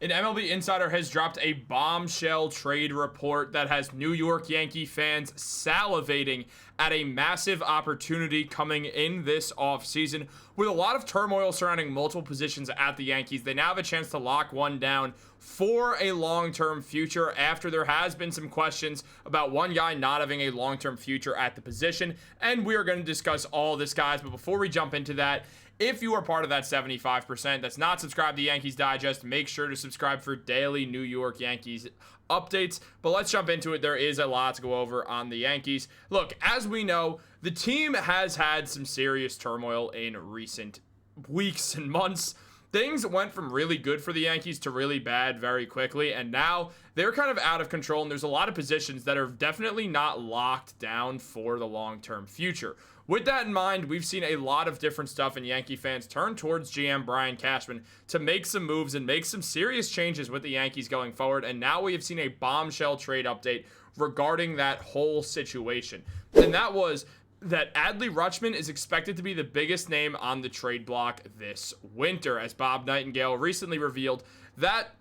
An MLB insider has dropped a bombshell trade report that has New York Yankee fans salivating at a massive opportunity coming in this offseason. With a lot of turmoil surrounding multiple positions at the Yankees, they now have a chance to lock one down for a long-term future after there has been some questions about one guy not having a long-term future at the position. And we are going to discuss all this, guys. But before we jump into that, if you are part of that 75% that's not subscribed to Yankees Digest, make sure to subscribe for daily New York Yankees updates. But let's jump into it. There is a lot to go over on the Yankees. Look, as we know, the team has had some serious turmoil in recent weeks and months. Things went from really good for the Yankees to really bad very quickly, and now they're kind of out of control, and there's a lot of positions that are definitely not locked down for the long-term future. With that in mind, we've seen a lot of different stuff, and Yankee fans turn towards GM Brian Cashman to make some moves and make some serious changes with the Yankees going forward, and now we have seen a bombshell trade update regarding that whole situation. And that was that Adley Rutschman is expected to be the biggest name on the trade block this winter, as Bob Nightingale recently revealed that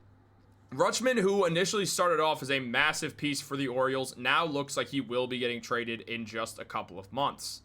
Rutschman, who initially started off as a massive piece for the Orioles, now looks like he will be getting traded in just a couple of months.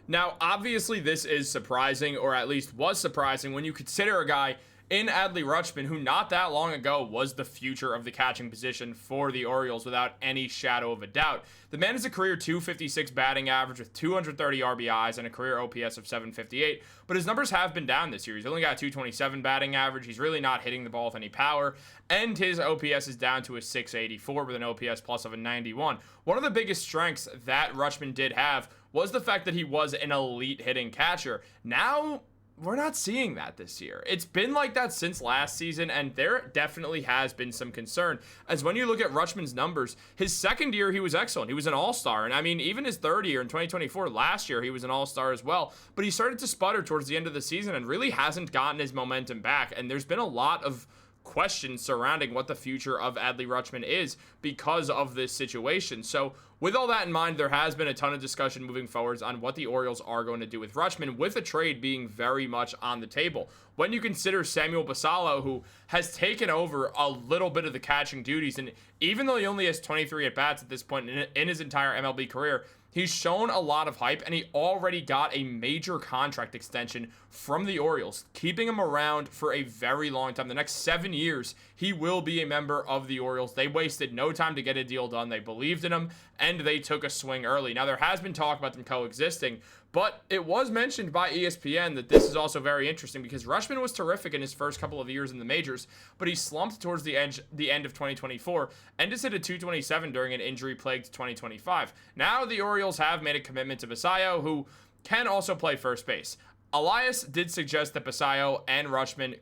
Now, obviously, this is surprising, or at least was surprising, when you consider a guy in Adley Rutschman, who not that long ago was the future of the catching position for the Orioles without any shadow of a doubt. The man has a career .256 batting average with 230 RBIs and a career OPS of .758, but his numbers have been down this year. He's only got a .227 batting average. He's really not hitting the ball with any power, and his OPS is down to a .684 with an OPS plus of a 91. One of the biggest strengths that Rutschman did have was the fact that he was an elite hitting catcher. Now, we're not seeing that this year. It's been like that since last season, and there definitely has been some concern. As when you look at Rutschman's numbers, his second year, he was excellent. He was an all-star. And I mean, even his third year in 2024, last year, he was an all-star as well. But he started to sputter towards the end of the season and really hasn't gotten his momentum back. And there's been a lot of questions surrounding what the future of Adley Rutschman is because of this situation. So with all that in mind, there has been a ton of discussion moving forwards on what the Orioles are going to do with Rutschman, with a trade being very much on the table. When you consider Samuel Basallo, who has taken over a little bit of the catching duties, and even though he only has 23 at-bats at this point in his entire MLB career, he's shown a lot of hype, and he already got a major contract extension from the Orioles, keeping him around for a very long time. The next 7 years, he will be a member of the Orioles. They wasted no time to get a deal done. They believed in him, and they took a swing early. Now, there has been talk about them coexisting, but it was mentioned by ESPN that this is also very interesting because Rutschman was terrific in his first couple of years in the majors, but he slumped towards the end of 2024 and just hit a .227 during an injury-plagued 2025. Now the Orioles have made a commitment to Basallo, who can also play first base. Elias did suggest that Basallo and Rutschman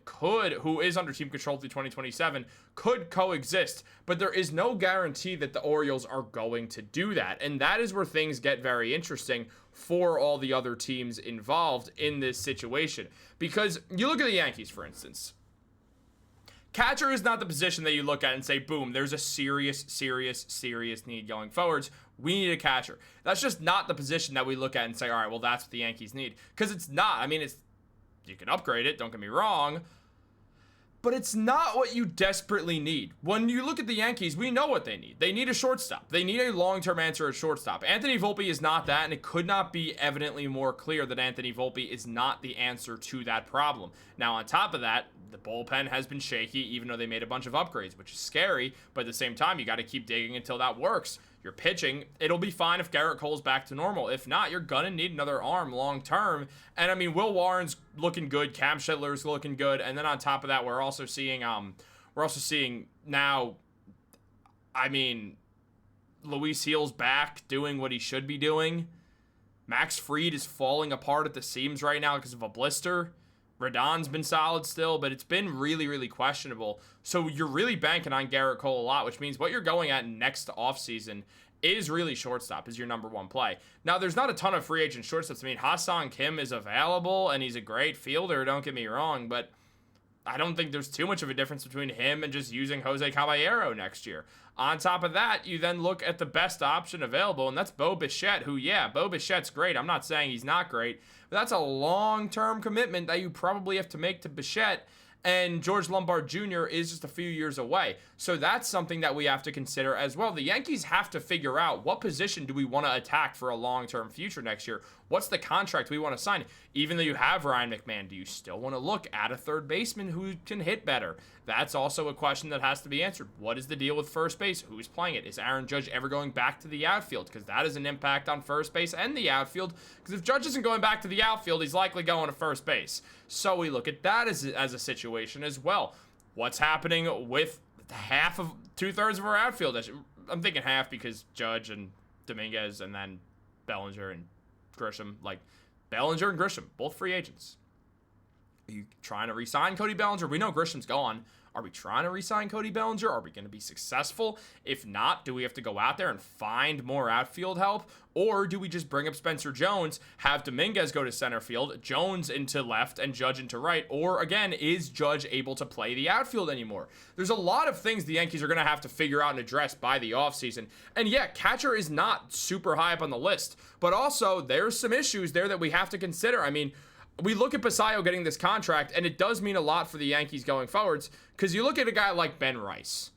who is under team control through 2027, could coexist, but there is no guarantee that the Orioles are going to do that. And that is where things get very interesting for all the other teams involved in this situation. Because you look at the Yankees, for instance. Catcher is not the position that you look at and say, boom, there's a serious need going forwards. We need a catcher. That's just not the position that we look at and say, all right, well, that's what the Yankees need. Because it's not. I mean, you can upgrade it, don't get me wrong, but it's not what you desperately need. When you look at the Yankees, we know what they need. They need a shortstop. They need a long-term answer at shortstop. Anthony Volpe is not that, and it could not be evidently more clear that Anthony Volpe is not the answer to that problem. Now, on top of that, the bullpen has been shaky, even though they made a bunch of upgrades, which is scary, but at the same time, you got to keep digging until that works. You're pitching, it'll be fine if Gerrit Cole's back to normal. If not, you're going to need another arm long-term. And, I mean, Will Warren's looking good. Cam Schindler's looking good. And then on top of that, we're also seeing now, I mean, Luis Gil's back doing what he should be doing. Max Fried is falling apart at the seams right now because of a blister. Rodon's been solid still, but it's been really questionable. So you're really banking on Gerrit Cole a lot, which means what you're going at next offseason is really shortstop is your number one play. Now, there's not a ton of free agent shortstops. I mean, Ha-Seong Kim is available, and he's a great fielder, don't get me wrong, but I don't think there's too much of a difference between him and just using Jose Caballero next year. On top of that, you then look at the best option available, and that's Bo Bichette, who, yeah, Bo Bichette's great. I'm not saying he's not great, but that's a long-term commitment that you probably have to make to Bichette. and George Lombard Jr. is just a few years away. So that's something that we have to consider as well. The Yankees have to figure out what position do we want to attack for a long-term future next year. What's the contract we want to sign? Even though you have Ryan McMahon, do you still want to look at a third baseman who can hit better? That's also a question that has to be answered. What is the deal with first base? Who's playing it? Is Aaron Judge ever going back to the outfield? Because that is an impact on first base and the outfield. Because if Judge isn't going back to the outfield, he's likely going to first base. So we look at that as a situation as well. What's happening with two-thirds of our outfield? I'm thinking half because Judge and Dominguez and then Bellinger and Grisham. Like, Bellinger and Grisham, both free agents. Are you trying to re-sign Cody Bellinger? We know Grisham's gone. Are we trying to re-sign Cody Bellinger? Are we going to be successful? If not, do we have to go out there and find more outfield help? Or do we just bring up Spencer Jones, have Dominguez go to center field, Jones into left, and Judge into right? Or, again, is Judge able to play the outfield anymore? There's a lot of things the Yankees are going to have to figure out and address by the offseason. And, yeah, catcher is not super high up on the list. But also, there's some issues there that we have to consider. I mean, we look at Basayo getting this contract, and it does mean a lot for the Yankees going forwards, because you look at a guy like Ben Rice.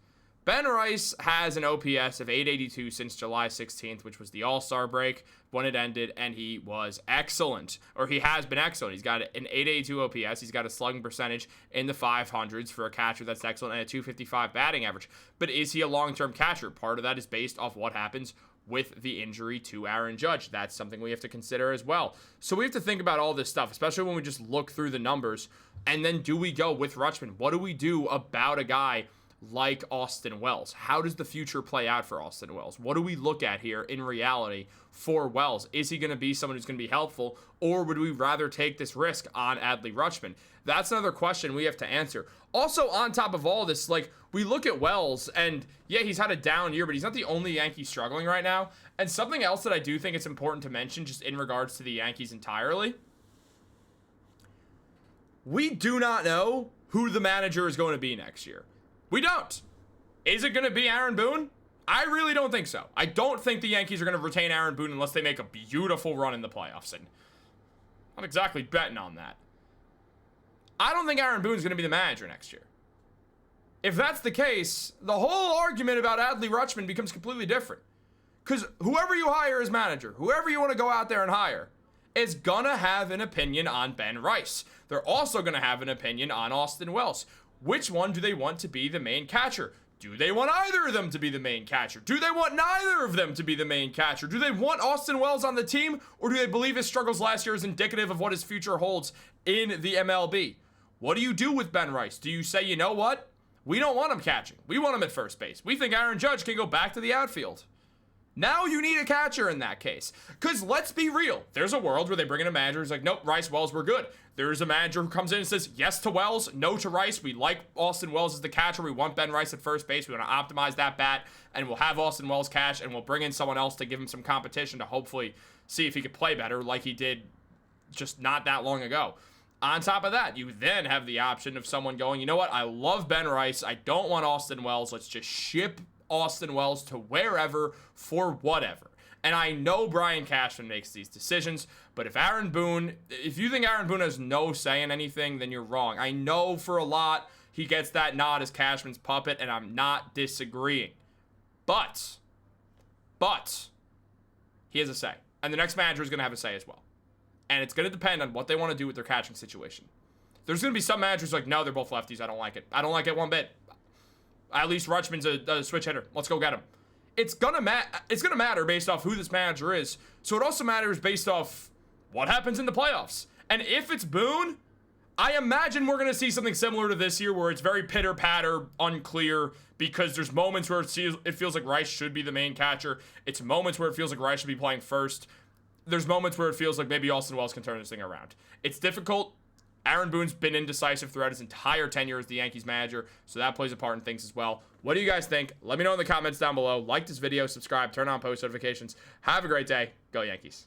Ben Rice has an OPS of 882 since July 16th, which was the All-Star break when it ended, and he was excellent, or he has been excellent. He's got an 882 OPS. He's got a slugging percentage in the 500s for a catcher. That's excellent, and a 255 batting average. But is he a long-term catcher? Part of that is based off what happens with the injury to Aaron Judge. That's something we have to consider as well. So we have to think about all this stuff, especially when we just look through the numbers. And then do we go with Rutschman? What do we do about a guy like Austin Wells? How does the future play out for Austin Wells? What do we look at here in reality for Wells? Is he going to be someone who's going to be helpful, or would we rather take this risk on Adley Rutschman? That's another question we have to answer. Also, on top of all this, like, we look at Wells, and yeah, he's had a down year, but he's not the only Yankee struggling right now. And something else that I do think it's important to mention, just in regards to the Yankees entirely, we do not know who the manager is going to be next year. We don't. Is it going to be Aaron Boone? I really don't think so. I don't think the Yankees are going to retain Aaron Boone unless they make a beautiful run in the playoffs. And I'm not exactly betting on that. I don't think Aaron Boone's going to be the manager next year. If that's the case, the whole argument about Adley Rutschman becomes completely different. Because whoever you hire as manager, whoever you want to go out there and hire, is going to have an opinion on Ben Rice. They're also going to have an opinion on Austin Wells. Which one do they want to be the main catcher? Do they want either of them to be the main catcher? Do they want neither of them to be the main catcher? Do they want Austin Wells on the team, or do they believe his struggles last year is indicative of what his future holds in the MLB? What do you do with Ben Rice? Do you say, you know what? We don't want him catching. We want him at first base. We think Aaron Judge can go back to the outfield. Now you need a catcher in that case. Because let's be real. There's a world where they bring in a manager who's like, nope, Rice, Wells, we're good. There's a manager who comes in and says yes to Wells, no to Rice. We like Austin Wells as the catcher. We want Ben Rice at first base. We want to optimize that bat, and we'll have Austin Wells catch, and we'll bring in someone else to give him some competition to hopefully see if he could play better like he did just not that long ago. On top of that, you then have the option of someone going, you know what? I love Ben Rice. I don't want Austin Wells. Let's just ship Austin Wells to wherever for whatever. And I know Brian Cashman makes these decisions, but if you think Aaron Boone has no say in anything, then you're wrong. I know for a lot he gets that nod as Cashman's puppet, and I'm not disagreeing. But he has a say. And the next manager is going to have a say as well. And it's going to depend on what they want to do with their catching situation. There's going to be some managers like, no, they're both lefties. I don't like it. I don't like it one bit. At least Rutschman's a switch hitter. Let's go get him. It's gonna matter based off who this manager is. So it also matters based off what happens in the playoffs. And if it's Boone, I imagine we're gonna see something similar to this year, where it's very pitter-patter, unclear, because there's moments where it feels like Rice should be the main catcher. It's moments where it feels like Rice should be playing first. There's moments where it feels like maybe Austin Wells can turn this thing around. It's difficult. Aaron Boone's been indecisive throughout his entire tenure as the Yankees manager, so that plays a part in things as well. What do you guys think? Let me know in the comments down below. Like this video, subscribe, turn on post notifications. Have a great day. Go Yankees.